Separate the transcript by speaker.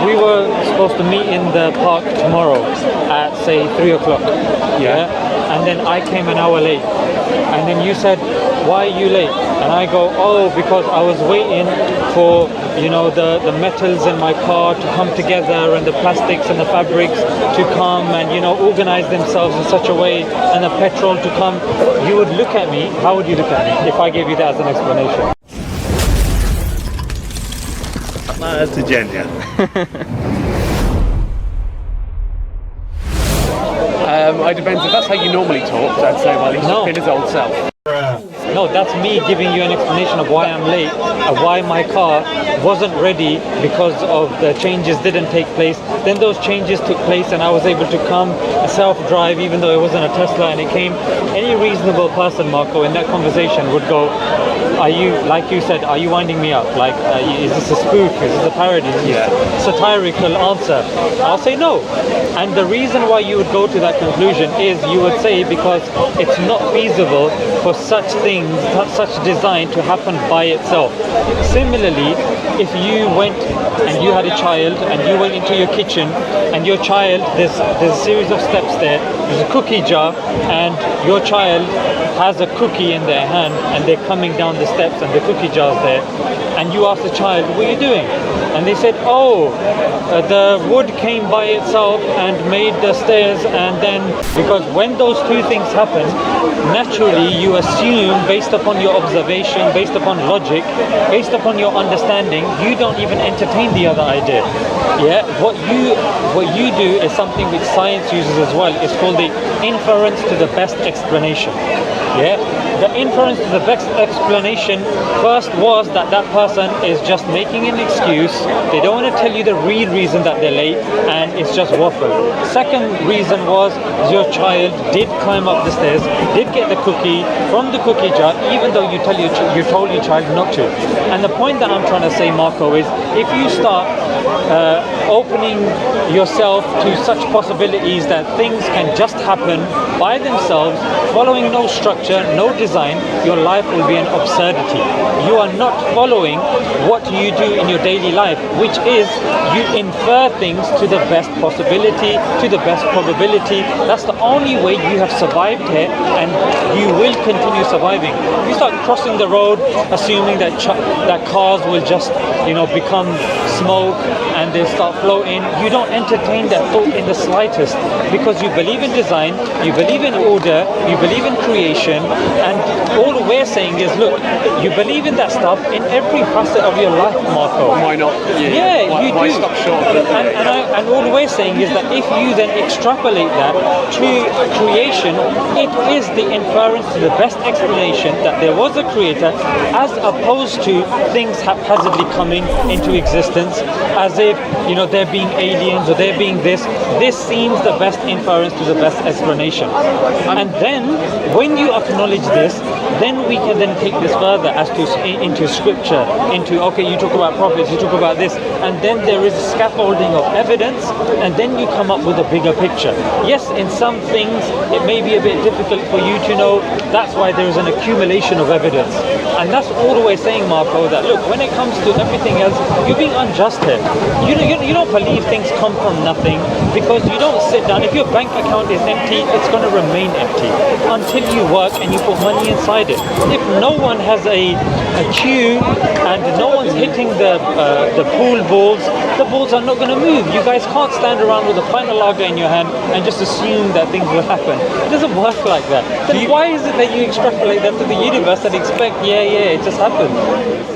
Speaker 1: we were supposed to meet in the park tomorrow at say 3 o'clock. Yeah. And then I came an hour late. And then you said, why are you late? And I go, oh, because I was waiting for, you know, the metals in my car to come together and the plastics and the fabrics to come and, you know, organize themselves in such a way, and the petrol to come. You would look at me, how would you look at me if I gave you that as an explanation?
Speaker 2: That's a Jannah.
Speaker 3: It depends. If that's how you normally talk, I'd say, well, he's just been his old self.
Speaker 1: No, that's me giving you an explanation of why I'm late, of why my car wasn't ready because of the changes didn't take place. Then those changes took place and I was able to come self-drive even though it wasn't a Tesla, and it came. Any reasonable person, Marco, in that conversation would go, are you, like you said, are you winding me up? Like, is this a spoof? Is this a parody? Is this a satirical answer? I'll say no. And the reason why you would go to that conclusion is you would say because it's not feasible for such things, such design to happen by itself. Similarly, if you went and you had a child and you went into your kitchen and your child, there's a series of steps there, there's a cookie jar and your child has a cookie in their hand and they're coming down the steps and the cookie jar's there, and you ask the child, what are you doing? And they said, oh, the wood came by itself and made the stairs. And then, because when those two things happen, naturally you assume, based upon your observation, based upon logic, based upon your understanding, you don't even entertain the other idea. Yeah, what you do is something which science uses as well. It's called the inference to the best explanation. Yeah, the inference to the best explanation first was that that person is just making an excuse. They don't want to tell you the real reason that they're late, and it's just waffle. Second reason was your child did climb up the stairs, did get the cookie from the cookie jar, even though you told your child not to. And the point that I'm trying to say, Marco, is if you start opening yourself to such possibilities that things can just happen by themselves, following no structure, no design, your life will be an absurdity. You are not following what you do in your daily life, which is you infer things to the best possibility, to the best probability. That's the only way you have survived here, and you will continue surviving. If you start crossing the road assuming that cars will just, you know, become smoke and they start floating, you don't entertain that thought in the slightest, because you believe in design, you believe in order, you believe in creation, and all we're saying is, look, you believe in that stuff in every facet of your life, Marco.
Speaker 3: Why not?
Speaker 1: Why
Speaker 3: stop short of it?
Speaker 1: And all we're saying is that if you then extrapolate that to creation, it is the inference to the best explanation that there was a creator, as opposed to things haphazardly coming into existence as if, you know, there being aliens or there being this. This seems the best inference to the best explanation. And then when you acknowledge this, then we can then take this further as to into scripture, into, okay, you talk about prophets, you talk about this, and then there is a scaffolding of evidence, and then you come up with a bigger picture. Yes, in some things it may be a bit difficult for you to know. That's why there is an accumulation of evidence, and that's all we're saying, Marco, that look, when it comes to everything else, you're being unjust here. You don't believe things come from nothing, because you don't sit down. If your bank account is empty, it's going to remain empty until you work and you put money inside it. If no one has a cue and no one's hitting the pool balls, the balls are not going to move. You guys can't stand around with a pint of lager in your hand and just assume that things will happen. It doesn't work like that. Then why is it that you extrapolate that to the universe and expect, yeah, it just happened?